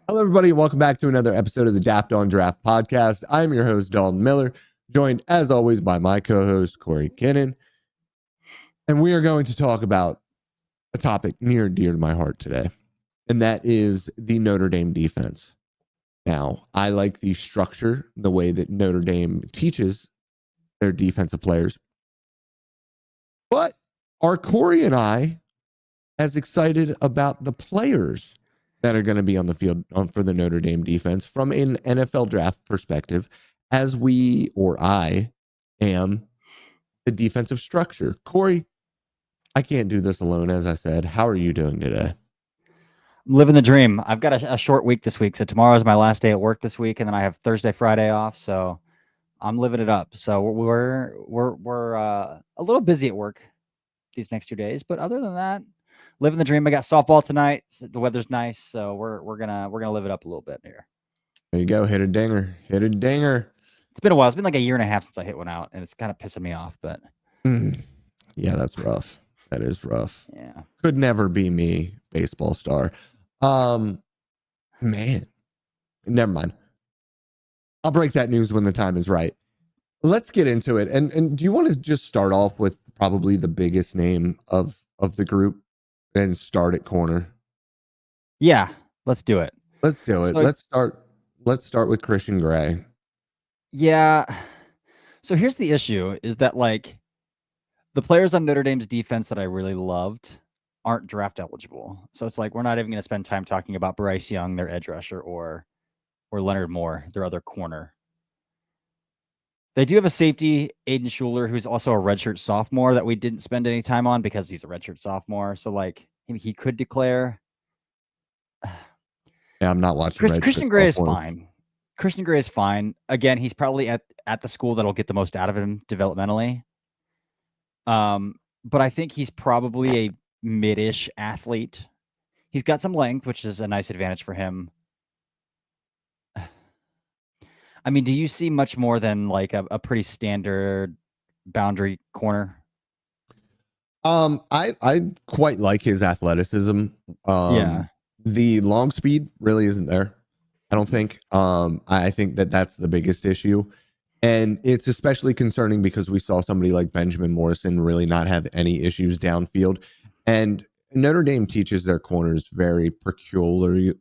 Hello, everybody, and welcome back to another episode of the Daft on Draft podcast. I'm your host, Dalton Miller, joined as always by my co host, Corey Kinnan. And we are going to talk about a topic near and dear to my heart today, and that is the Notre Dame defense. Now, I like the structure, the way that Notre Dame teaches their defensive players. But are Corey and I as excited about the players that are going to be on the field for the Notre Dame defense from an NFL draft perspective as we or I am the defensive structure? Corey, I can't do this alone, as I said. How are you doing today? I'm living the dream. I've got a short week this week, so tomorrow's my last day at work this week, and then I have Thursday, Friday off. So I'm living it up. So we're a little busy at work these next 2 days, but other than that, living the dream. I got softball tonight. The weather's nice, so we're gonna live it up a little bit here. There you go. Hit a dinger. Hit a dinger. It's been a while. It's been like a year and a half since I hit one out, and it's kind of pissing me off. But Yeah, that's rough. That is rough. yeah, Could never be me, baseball star. Man, never mind. I'll break that news when the time is right. Let's get into it. And do you want to just start off with probably the biggest name of the group and start at corner? yeah. Let's do it. Let's do it. So, Let's start with Christian Gray. yeah. So here's the issue: is that like the players on Notre Dame's defense that I really loved aren't draft eligible. So it's like we're not even going to spend time talking about Bryce Young, their edge rusher, or Leonard Moore, their other corner. They do have a safety, Aiden Schuler, who's also a redshirt sophomore that we didn't spend any time on because he's a redshirt sophomore. So like he could declare. Yeah, I'm not watching Christian redshirt Gray is sophomores. fine. Christian Gray is fine. Again, he's probably at the school that'll get the most out of him developmentally. But I think he's probably a mid-ish athlete. He's got some length, which is a nice advantage for him. I mean, do you see much more than like a pretty standard boundary corner? I quite like his athleticism. Yeah. The long speed really isn't there. I don't think. I think that that's the biggest issue. And it's especially concerning because we saw somebody like Benjamin Morrison really not have any issues downfield. And Notre Dame teaches their corners very peculiar.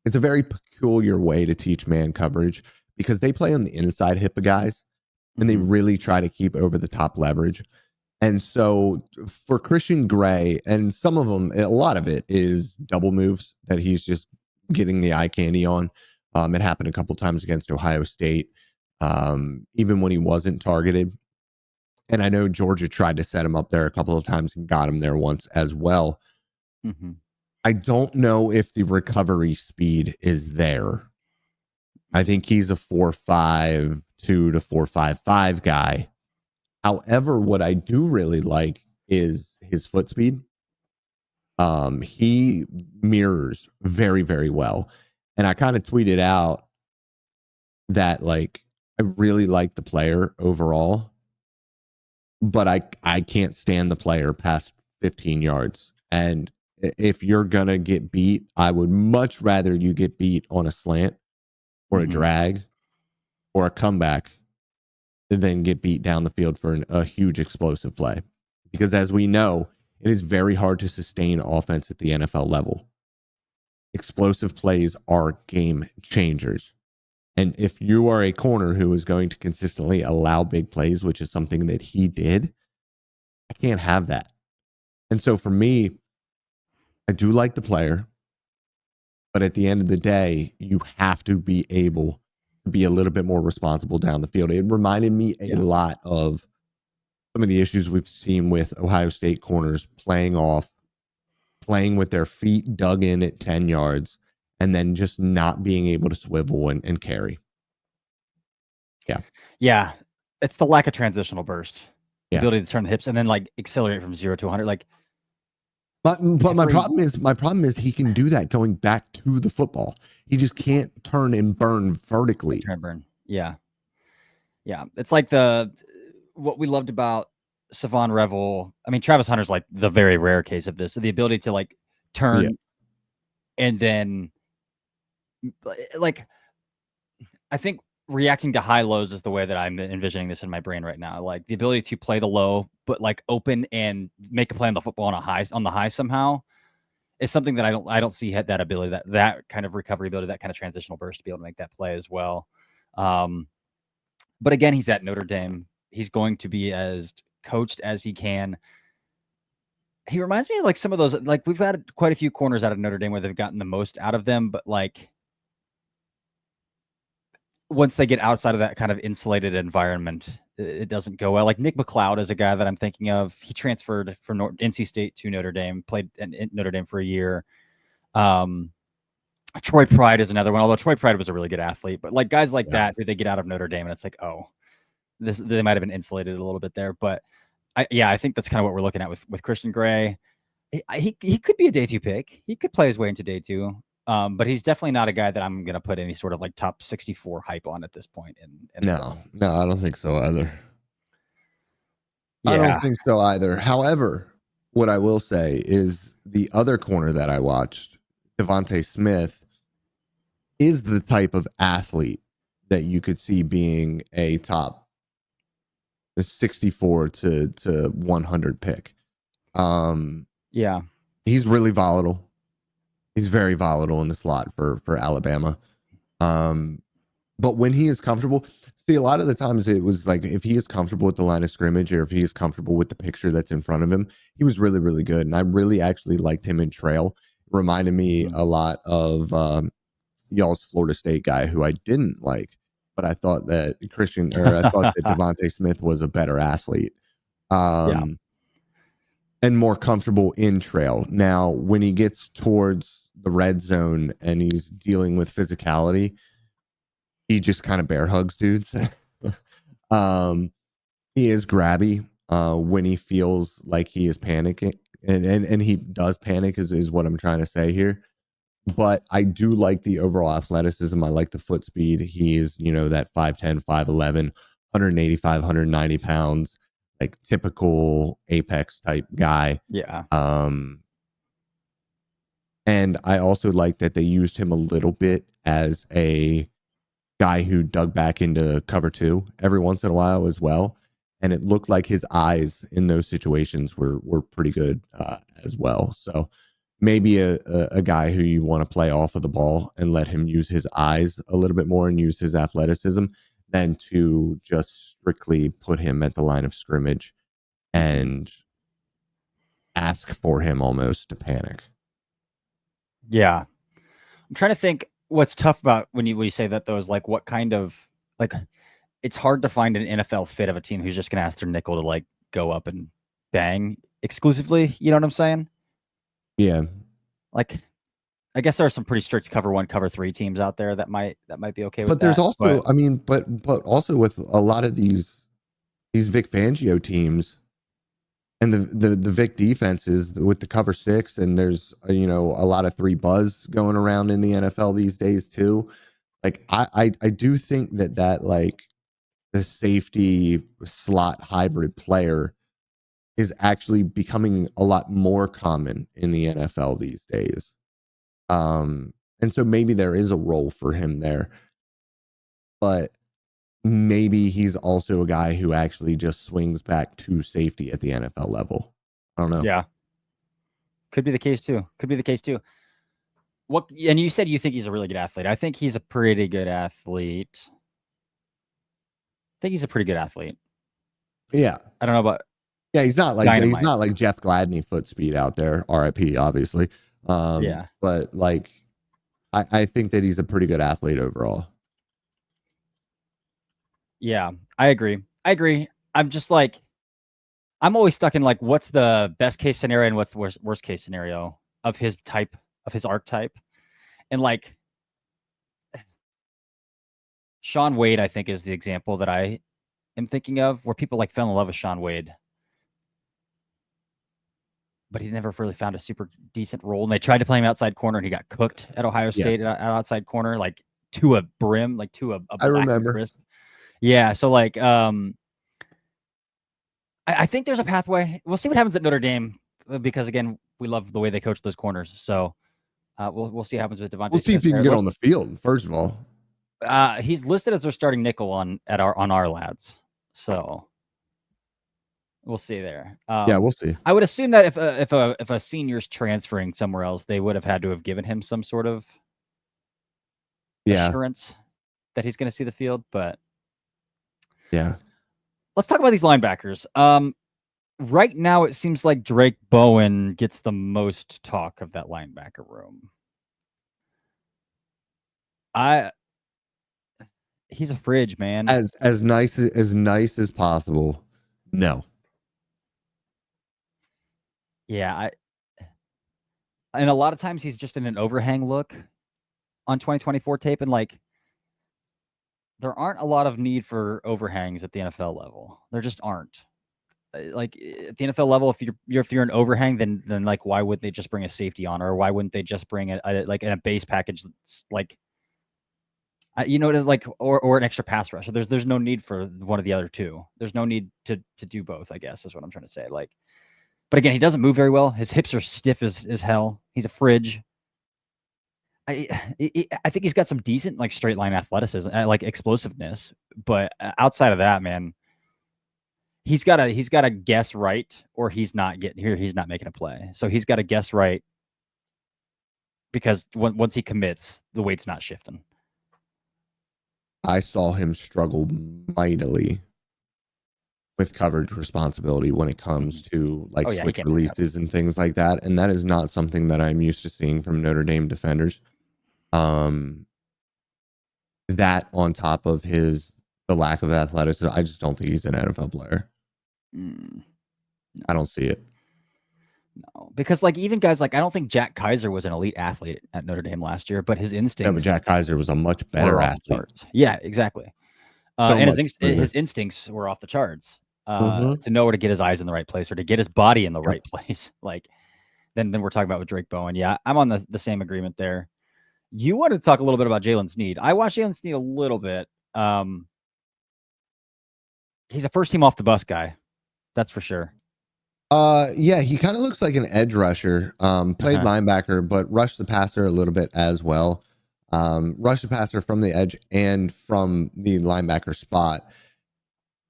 It's a very peculiar way to teach man coverage because they play on the inside hip of guys and they really try to keep over the top leverage. And so for Christian Gray, and some of them, a lot of it is double moves that he's just getting the eye candy on. It happened a couple times against Ohio State, even when he wasn't targeted. And I know Georgia tried to set him up there a couple of times and got him there once as well. Mm-hmm. I don't know if the recovery speed is there. I think he's a 4.52 to 4.55 guy. However, what I do really like is his foot speed. He mirrors very, very well. And I kind of tweeted out that like I really like the player overall, but I can't stand the player past 15 yards. And if you're gonna get beat, I would much rather you get beat on a slant or a drag or a comeback than get beat down the field for a huge explosive play. Because as we know, it is very hard to sustain offense at the NFL level. Explosive plays are game changers. And if you are a corner who is going to consistently allow big plays, which is something that he did, I can't have that. And so for me, I do like the player, but at the end of the day, you have to be able to be a little bit more responsible down the field. It reminded me a lot of some of the issues we've seen with Ohio State corners playing with their feet dug in at 10 yards, and then just not being able to swivel and carry. Yeah. Yeah. It's the lack of transitional burst, the Yeah. ability to turn the hips and then like accelerate from 0 to 100. Like, But my problem is he can do that going back to the football. He just can't turn and burn vertically. Turn burn. Yeah. Yeah. It's like what we loved about Savon Revel. I mean, Travis Hunter's like the very rare case of this. The ability to like turn and then like I think reacting to high lows is the way that I'm envisioning this in my brain right now. Like the ability to play the low, but like open and make a play on the football on the high somehow is something that I don't see had that ability, that kind of recovery ability, that kind of transitional burst to be able to make that play as well. Um, but again, he's at Notre Dame. He's going to be as coached as he can. He reminds me of like some of those, like we've had quite a few corners out of Notre Dame where they've gotten the most out of them, but like once they get outside of that kind of insulated environment, it doesn't go well. Like Nick McLeod is a guy that I'm thinking of. He transferred from NC State to Notre Dame, played in Notre Dame for a year. Troy Pride is another one, although Troy Pride was a really good athlete. But like guys like Yeah. that, who they get out of Notre Dame, and it's like, oh, they might have been insulated a little bit there. But I think that's kind of what we're looking at with Christian Gray. He could be a day two pick. He could play his way into day two. But he's definitely not a guy that I'm going to put any sort of like top 64 hype on at this point in the draft. No, I don't think so either. I don't Yeah. think so either. However, what I will say is the other corner that I watched, Devontae Smith, is the type of athlete that you could see being a top 64 to 100 pick. Yeah. He's really volatile. He's very volatile in the slot for Alabama. But when he is comfortable, see, a lot of the times it was like if he is comfortable with the line of scrimmage or if he is comfortable with the picture that's in front of him, he was really, really good. And I really actually liked him in trail. It reminded me a lot of y'all's Florida State guy who I didn't like, but I thought that Devontae Smith was a better athlete. Yeah. And more comfortable in trail. Now, when he gets towards the red zone and he's dealing with physicality, he just kind of bear hugs dudes. He is grabby when he feels like he is panicking, and he does panic is what I'm trying to say here. But I do like the overall athleticism. I like the foot speed. He's, that 5'10, 5'11, 185, 190 pounds, like typical Apex type guy. Yeah. And I also like that they used him a little bit as a guy who dug back into cover two every once in a while as well. And it looked like his eyes in those situations were pretty good as well. So maybe a guy who you want to play off of the ball and let him use his eyes a little bit more and use his athleticism than to just strictly put him at the line of scrimmage and ask for him almost to panic. Yeah. I'm trying to think what's tough about when you say that though is like what kind of like it's hard to find an NFL fit of a team who's just gonna ask their nickel to like go up and bang exclusively. You know what I'm saying? Yeah. Like I guess there are some pretty strict cover one, cover three teams out there that might be okay with But there's that. also, But I mean, but also with a lot of these Vic Fangio teams and the Vic defenses with the cover six, and there's a lot of three buzz going around in the NFL these days too. Like I do think that like the safety slot hybrid player is actually becoming a lot more common in the NFL these days. And so maybe there is a role for him there, but maybe he's also a guy who actually just swings back to safety at the NFL level. I don't know. yeah, could be the case too. Could be the case too. What and you said you think he's a really good athlete. I think he's a pretty good athlete. I think he's a pretty good athlete. Yeah. I don't know about Yeah, he's not dynamite. like Jeff Gladney foot speed out there, RIP obviously. Yeah. But like I think that he's a pretty good athlete overall. Yeah, I agree. I agree. I'm just like I'm always stuck in like what's the best case scenario and what's the worst case scenario of his type of his archetype. And like Sean Wade, I think is the example that I am thinking of where people like fell in love with Sean Wade. But he never really found a super decent role. And they tried to play him outside corner and he got cooked at Ohio State Yes. at outside corner, like to a brim, like to a I black remember. crisp. Yeah. So like I think there's a pathway. We'll see what happens at Notre Dame because again, we love the way they coach those corners. So We'll see what happens with We'll Devontae see if Smith he can there. get on the field, first of all. He's listed as their starting nickel on our lads, so we'll see there. Yeah, we'll see. I would assume that if a senior's transferring somewhere else, they would have had to have given him some sort of Yeah, assurance that he's going to see the field. But yeah. let's talk about these linebackers. Right now, it seems like Drake Bowen gets the most talk of that linebacker room. He's a fridge, man. As nice as possible. No. Yeah, and a lot of times he's just in an overhang look on 2024 tape, and like there aren't a lot of need for overhangs at the NFL level. There just aren't. Like at the NFL level, if you're an overhang, then like why wouldn't they just bring a safety on, or why wouldn't they just bring a like in a base package that's like like or an extra pass rusher? There's no need for one of the other two. There's no need to do both, I guess is what I'm trying to say. Like, but again, he doesn't move very well. His hips are stiff as hell. He's a fridge. I think he's got some decent like straight line athleticism, like explosiveness, but outside of that, man, he's got to guess right, or he's not getting here. He's not making a play, so he's got to guess right because once he commits, the weight's not shifting. I saw him struggle mightily with coverage responsibility when it comes to like switch releases and things like that, and that is not something that I'm used to seeing from Notre Dame defenders. That on top of the lack of athleticism, I just don't think he's an NFL player. No. I don't see it. No, because like even guys like I don't think Jack Kaiser was an elite athlete at Notre Dame last year, but his instincts. No, but Jack Kaiser was a much better athlete. Yeah, exactly. And his instincts were off the charts. To know where to get his eyes in the right place or to get his body in the right place. Like then we're talking about with Drake Bowen. Yeah, I'm on the same agreement there. You wanted to talk a little bit about Jalen Sneed. I watched Jalen Sneed a little bit. He's a first team off the bus guy. That's for sure. Yeah, he kind of looks like an edge rusher. Played linebacker, but rushed the passer a little bit as well. Rushed the passer from the edge and from the linebacker spot.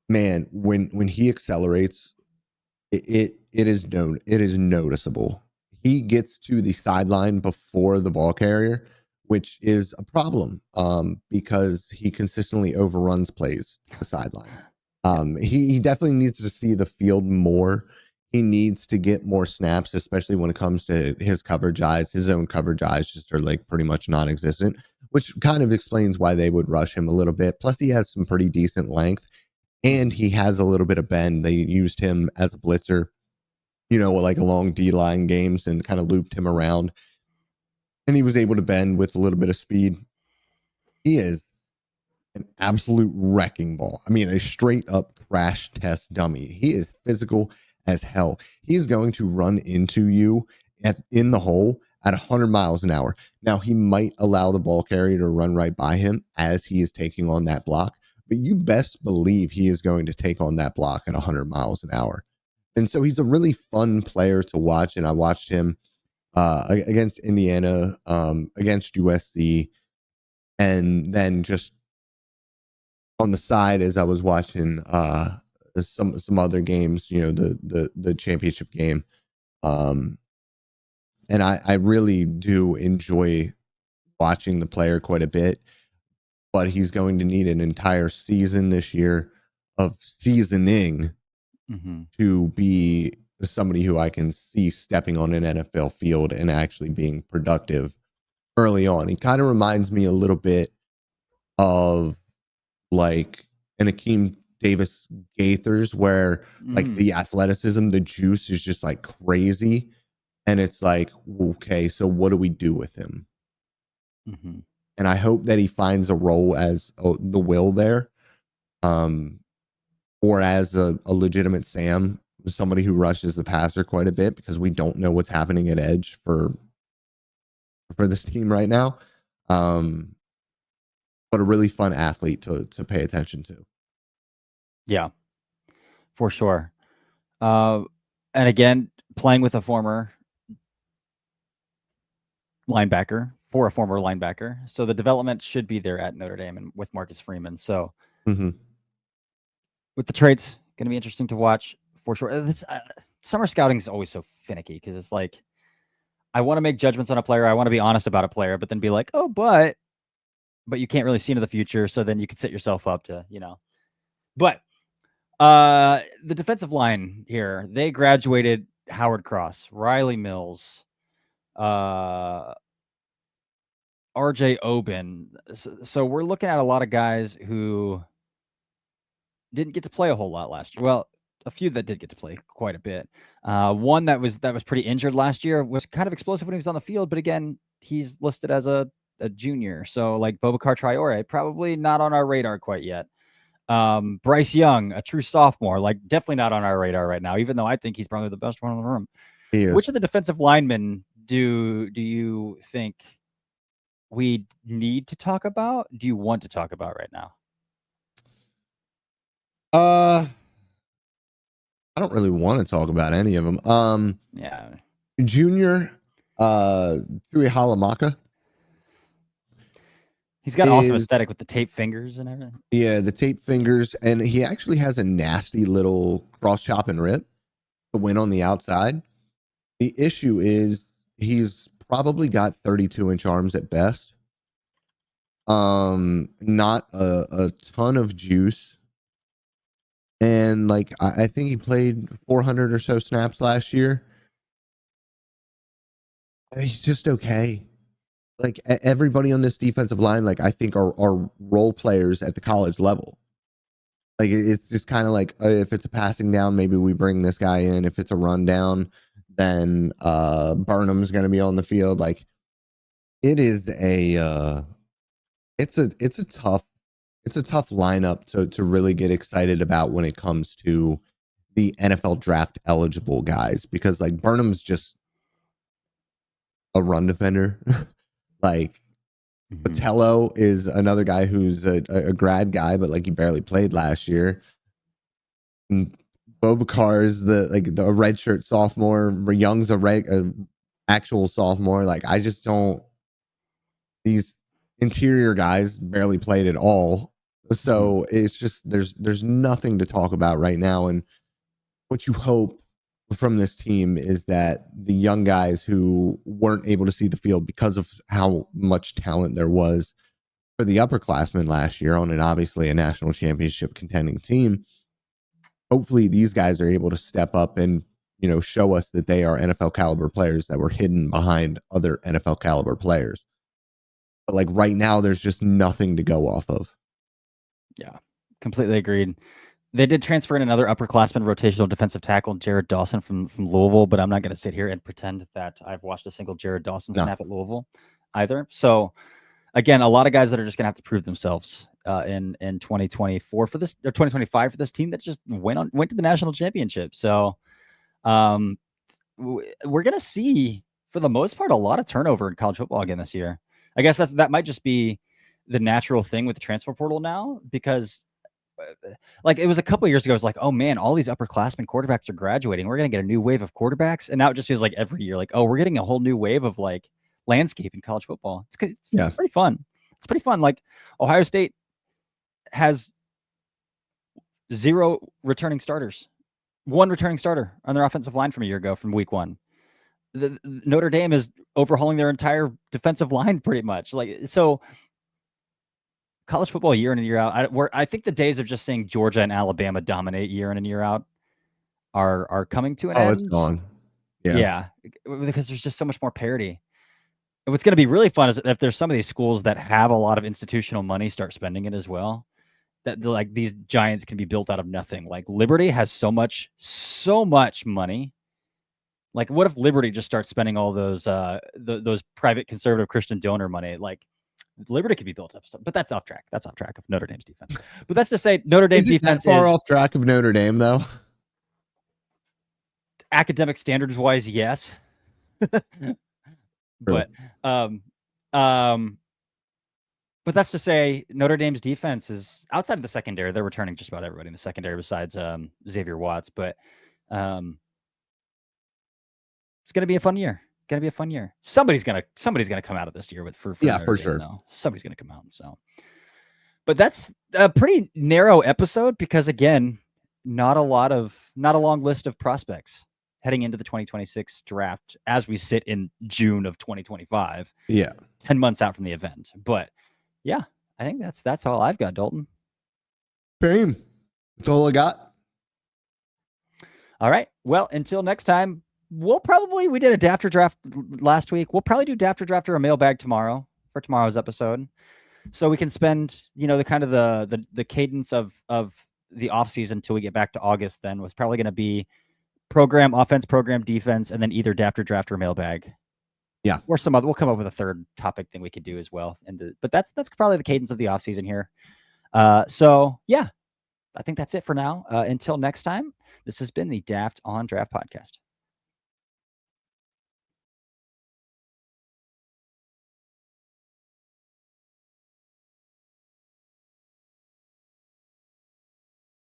Man, when he accelerates, it is noticeable. He gets to the sideline before the ball carrier, which is a problem because he consistently overruns plays to the sideline. He definitely needs to see the field more. He needs to get more snaps, especially when it comes to his coverage eyes. His own coverage eyes just are like pretty much non-existent, which kind of explains why they would rush him a little bit. Plus, he has some pretty decent length. And he has a little bit of bend. They used him as a blitzer, like along D-line games and kind of looped him around. And he was able to bend with a little bit of speed. He is an absolute wrecking ball. I mean, a straight up crash test dummy. He is physical as hell. He is going to run into you in the hole at 100 miles an hour. Now, he might allow the ball carrier to run right by him as he is taking on that block. But you best believe he is going to take on that block at 100 miles an hour. And so he's a really fun player to watch. And I watched him against Indiana, against USC, and then just on the side as I was watching some other games, the championship game. And I really do enjoy watching the player quite a bit. But he's going to need an entire season this year of seasoning to be somebody who I can see stepping on an NFL field and actually being productive early on. He kind of reminds me a little bit of like an Akeem Davis Gaithers, where like the athleticism, the juice is just like crazy. And it's like, okay, so what do we do with him? And I hope that he finds a role as the will there, or as a legitimate Sam, somebody who rushes the passer quite a bit, because we don't know what's happening at edge for this team right now. But a really fun athlete to pay attention to. Yeah, for sure. And again, playing with a former linebacker for a former linebacker. So the development should be there at Notre Dame and with Marcus Freeman. So Mm-hmm. with the traits, going to be interesting to watch for sure. Summer scouting is always so finicky because it's like I want to make judgments on a player. I want to be honest about a player, but then be like, oh, but you can't really see into the future. So then you can set yourself up to, But the defensive line here, they graduated Howard Cross, Riley Mills, RJ Oben. So we're looking at a lot of guys who didn't get to play a whole lot last year. Well, a few that did get to play quite a bit. One that was pretty injured last year was kind of explosive when he was on the field, but again, he's listed as a junior. So like Bobakar Traore, probably not on our radar quite yet. Bryce Young, a true sophomore, like definitely not on our radar right now, even though I think he's probably the best one in the room. He is. Which of the defensive linemen do you think we need to talk about? Do you want to talk about right now? I don't really want to talk about any of them. Yeah. Junior, Tui Halamaka. He's got an awesome aesthetic with the tape fingers and everything. Yeah, the tape fingers, and he actually has a nasty little cross chop and rip to win on the outside. The issue is he's probably got 32-inch arms at best. Not a ton of juice. And like I think he played 400 or so snaps last year. And he's just okay. Like everybody on this defensive line, like I think are role players at the college level. Like it's just kind of like if it's a passing down, maybe we bring this guy in. If it's a rundown, then Burnham's going to be on the field. Like it is it's a tough lineup to really get excited about when it comes to the NFL draft eligible guys, because like Burnham's just a run defender. Like Patello is another guy who's a grad guy, but like he barely played last year. And Bobakar is the redshirt sophomore. Young's a actual sophomore. Like I just don't. These interior guys barely played at all, so it's just there's nothing to talk about right now. And what you hope from this team is that the young guys who weren't able to see the field because of how much talent there was for the upperclassmen last year on an obviously a national championship contending team, hopefully these guys are able to step up and show us that they are NFL caliber players that were hidden behind other NFL caliber players. But like right now, there's just nothing to go off of. Yeah, completely agreed. They did transfer in another upperclassman rotational defensive tackle, Jared Dawson from Louisville, but I'm not going to sit here and pretend that I've watched a single Jared Dawson snap at Louisville either. So again, a lot of guys that are just going to have to prove themselves in 2024 for this, or 2025 for this team that just went to the national championship. So we're going to see, for the most part, a lot of turnover in college football again this year. I guess that might just be the natural thing with the transfer portal now, because like it was a couple of years ago, it was like, oh man, all these upperclassmen quarterbacks are graduating. We're going to get a new wave of quarterbacks. And now it just feels like every year, like, oh, we're getting a whole new wave of like landscape in college football. It's pretty fun. It's pretty fun. Like Ohio State has 0 returning starters, 1 returning starter on their offensive line from a year ago from week 1. Notre Dame is overhauling their entire defensive line pretty much. Like, so college football year in and year out, I think the days of just seeing Georgia and Alabama dominate year in and year out are coming to an end. Oh, it's gone. Yeah, because there's just so much more parity. And what's going to be really fun is if there's some of these schools that have a lot of institutional money start spending it as well. That like these giants can be built out of nothing. Like Liberty has so much money. Like, what if Liberty just starts spending all those private conservative Christian donor money? Like, Liberty could be built up stuff, but that's off track. That's off track of Notre Dame's defense. But that's to say, Notre Dame's defense is that far off track of Notre Dame, though. Academic standards wise, yes. But that's to say, Notre Dame's defense is outside of the secondary. They're returning just about everybody in the secondary besides Xavier Watts. But it's going to be a fun year. Gonna be a fun year. Somebody's gonna come out of this year for Yeah, Notre for Dame, sure. though. Somebody's gonna come out. So, but that's a pretty narrow episode because again, not a long list of prospects heading into the 2026 draft as we sit in June of 2025. Yeah. 10 months out from the event. But yeah, I think that's all I've got, Dalton. Same. That's all I got. All right. Well, until next time, we did a Dafter draft last week. We'll probably do Dafter draft or a mailbag tomorrow for tomorrow's episode. So we can spend, the kind of the cadence of the offseason until we get back to August then was probably going to be program offense, program defense, and then either Dafter draft or mailbag. Yeah. Or some other, we'll come up with a third topic thing we could do as well. But that's probably the cadence of the offseason here. So yeah, I think that's it for now. Until next time, this has been the Daft on Draft podcast.